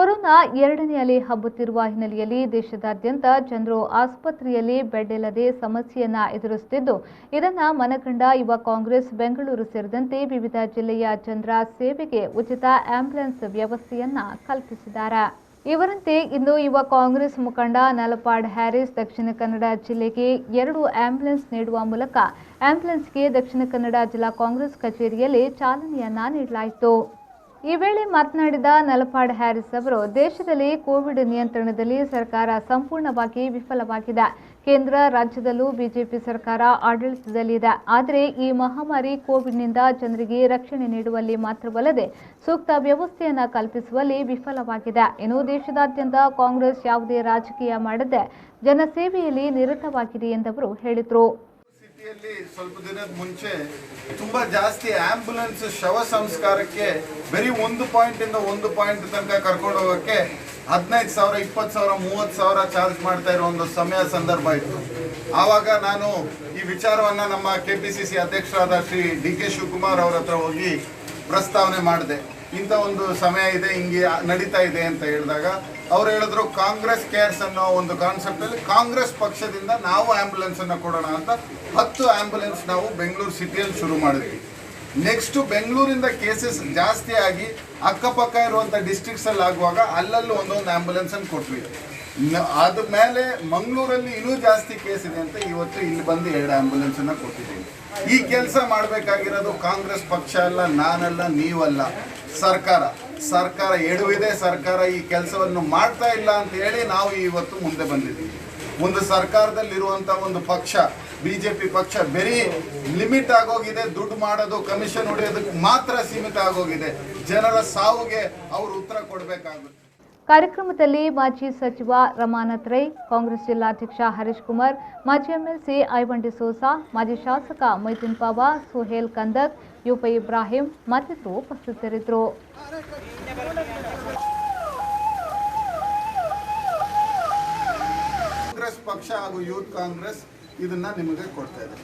Corona ಎರಡನೇ ಅಲೆ ಹಬ್ಬುತ್ತಿರುವ ಹಿನ್ನೆಲೆಯಲ್ಲಿ ದೇಶದಾದ್ಯಂತ ಜನರು ಆಸ್ಪತ್ರೆಯಲ್ಲಿ ಬೆಡ್ ಇಲ್ಲದೆ ಸಮಸ್ಯೆಯನ್ನ ಎದುರಿಸುತ್ತಿದ್ದು, ಇದನ್ನ ಮನಗಂಡ ಯುವ ಕಾಂಗ್ರೆಸ್ ಬೆಂಗಳೂರು ಸೇರಿದಂತೆ ವಿವಿಧ ಜಿಲ್ಲೆಯ ಜನರ ಸೇವೆಗೆ ಉಚಿತ ಆಂಬ್ಯುಲೆನ್ಸ್ ವ್ಯವಸ್ಥೆಯನ್ನ ಕಲ್ಪಿಸಿದ್ದಾರೆ. ಇವರಂತೆ ಇಂದು ಯುವ ಕಾಂಗ್ರೆಸ್ ಮುಖಂಡ ನಲಪಾಡ್ ಹ್ಯಾರಿಸ್ ದಕ್ಷಿಣ ಕನ್ನಡ ಜಿಲ್ಲೆಗೆ 2 ಆಂಬ್ಯುಲೆನ್ಸ್ ನೀಡುವ ಮೂಲಕ ಆಂಬ್ಯುಲೆನ್ಸ್ಗೆ ದಕ್ಷಿಣ ಕನ್ನಡ ಜಿಲ್ಲಾ ಕಾಂಗ್ರೆಸ್ ಕಚೇರಿಯಲ್ಲಿ ಚಾಲನೆಯನ್ನ ನೀಡಲಾಯಿತು. ಈ ವೇಳೆ ಮಾತನಾಡಿದ ನಲಪಾಡ್ ಹ್ಯಾರಿಸ್ ಅವರು, ದೇಶದಲ್ಲಿ ಕೋವಿಡ್ ನಿಯಂತ್ರಣದಲ್ಲಿ ಸರ್ಕಾರ ಸಂಪೂರ್ಣವಾಗಿ ವಿಫಲವಾಗಿದೆ. ಕೇಂದ್ರ ರಾಜ್ಯದಲ್ಲೂ ಬಿಜೆಪಿ ಸರ್ಕಾರ ಆಡಳಿತದಲ್ಲಿದೆ. ಆದರೆ ಈ ಮಹಾಮಾರಿ ಕೋವಿಡ್ನಿಂದ ಜನರಿಗೆ ರಕ್ಷಣೆ ನೀಡುವಲ್ಲಿ ಮಾತ್ರವಲ್ಲದೆ ಸೂಕ್ತ ವ್ಯವಸ್ಥೆಯನ್ನು ಕಲ್ಪಿಸುವಲ್ಲಿ ವಿಫಲವಾಗಿದೆ. ಇನ್ನು ದೇಶದಾದ್ಯಂತ ಕಾಂಗ್ರೆಸ್ ಯಾವುದೇ ರಾಜಕೀಯ ಮಾಡದೆ ಜನಸೇವೆಯಲ್ಲಿ ನಿರತವಾಗಿದೆ ಎಂದವರು ಹೇಳಿದರು. ಸ್ವಲ್ಪ ದಿನದ ಮುಂಚೆ ತುಂಬಾ ಜಾಸ್ತಿ ಆಂಬ್ಯುಲೆನ್ಸ್ ಶವ ಸಂಸ್ಕಾರಕ್ಕೆ ಬರೀ 1 ಪಾಯಿಂಟ್ ಇಂದ 1 ಪಾಯಿಂಟ್ ತನಕ ಕರ್ಕೊಂಡು ಹೋಗೋಕ್ಕೆ 15,000, 20,000, 30,000 ಚಾರ್ಜ್ ಮಾಡ್ತಾ ಇರೋ ಒಂದು ಸಂದರ್ಭ ಇತ್ತು. ಆವಾಗ ನಾನು ಈ ವಿಚಾರವನ್ನ ನಮ್ಮ ಕೆಪಿಸಿಸಿ ಅಧ್ಯಕ್ಷರಾದ ಶ್ರೀ ಡಿ.ಕೆ. ಶಿವಕುಮಾರ್ ಅವರ ಹತ್ರ ಹೋಗಿ ಪ್ರಸ್ತಾವನೆ ಮಾಡಿದೆ. ಇಂಥ ಒಂದು ಸಮಯ ಇದೆ, ಹಿಂಗೆ ನಡೀತಾ ಇದೆ ಅಂತ ಹೇಳಿದಾಗ ಅವ್ರು ಹೇಳಿದ್ರು, ಕಾಂಗ್ರೆಸ್ ಕೇರ್ಸ್ ಅನ್ನೋ ಒಂದು ಕಾನ್ಸೆಪ್ಟ್ ಅಲ್ಲಿ ಕಾಂಗ್ರೆಸ್ ಪಕ್ಷದಿಂದ ನಾವು ಆಂಬ್ಯುಲೆನ್ಸ್ ಅನ್ನ ಕೊಡೋಣ ಅಂತ 10 ಆಂಬ್ಯುಲೆನ್ಸ್ ನಾವು ಬೆಂಗಳೂರು ಸಿಟಿಯಲ್ಲಿ ಶುರು ಮಾಡಿದ್ವಿ. ನೆಕ್ಸ್ಟ್ ಬೆಂಗಳೂರಿಂದ ಕೇಸಸ್ ಜಾಸ್ತಿ ಆಗಿ ಅಕ್ಕಪಕ್ಕ ಇರುವಂಥ ಡಿಸ್ಟ್ರಿಕ್ಟ್ಸ್ ಅಲ್ಲಿ ಆಗುವಾಗ ಅಲ್ಲಲ್ಲಿ ಒಂದೊಂದು ಆಂಬ್ಯುಲೆನ್ಸ್ ಅನ್ನು ಕೊಟ್ವಿ. ಆದ್ಮೇಲೆ ಮಂಗಳೂರಲ್ಲಿ ಇನ್ನೂ ಜಾಸ್ತಿ ಕೇಸ್ ಇದೆ ಅಂತ ಇವತ್ತು ಇಲ್ಲಿ ಬಂದು 2 ಆಂಬ್ಯುಲೆನ್ಸ್ ಅನ್ನ ಕೊಟ್ಟಿದ್ದೀವಿ. ಈ ಕೆಲಸ ಮಾಡಬೇಕಾಗಿರೋದು ಕಾಂಗ್ರೆಸ್ ಪಕ್ಷ ಅಲ್ಲ, ನಾನಲ್ಲ, ನೀವಲ್ಲ, ಸರ್ಕಾರ ಎಡವಿದೆ. ಸರ್ಕಾರ ಈ ಕೆಲಸವನ್ನು ಮಾಡ್ತಾ ಇಲ್ಲ ಅಂತ ಹೇಳಿ ನಾವು ಇವತ್ತು ಮುಂದೆ ಬಂದಿದ್ದೀವಿ. ಒಂದು ಸರ್ಕಾರದಲ್ಲಿರುವಂಥ ಒಂದು ಪಕ್ಷ ಬಿಜೆಪಿ ಪಕ್ಷ ಬರೀ ಲಿಮಿಟ್ ಆಗೋಗಿದೆ. ದುಡ್ಡು ಮಾಡೋದು, ಕಮಿಷನ್ ಹೊಡೆಯೋದಕ್ಕೆ ಮಾತ್ರ ಸೀಮಿತ ಆಗೋಗಿದೆ. ಜನರ ಸಾವಿಗೆ ಅವರು ಉತ್ತರ ಕೊಡಬೇಕಾಗುತ್ತೆ. ಕಾರ್ಯಕ್ರಮದಲ್ಲಿ ಮಾಜಿ ಸಚಿವ ರಮಾನಾಥ್ ರೈ, ಕಾಂಗ್ರೆಸ್ ಜಿಲ್ಲಾಧ್ಯಕ್ಷ ಹರೀಶ್ ಕುಮಾರ್, ಮಾಜಿ ಎಂಎಲ್ಸಿ ಐವನ್ ಡಿಸೋಸಾ, ಮಾಜಿ ಶಾಸಕ ಮೊಯ್ದೀನ್ ಪಾವಾ, ಸುಹೇಲ್ ಕಂದಕ್, ಯುಪ ಇಬ್ರಾಹಿಂ ಮತ್ತಿತರರು ಉಪಸ್ಥಿತರಿದ್ದರು. ಕಾಂಗ್ರೆಸ್ ಪಕ್ಷ ಹಾಗೂ ಯೂತ್ ಕಾಂಗ್ರೆಸ್ ಇದನ್ನ ನಿಮಗೆ ಕೊಡ್ತಾ ಇದೆ.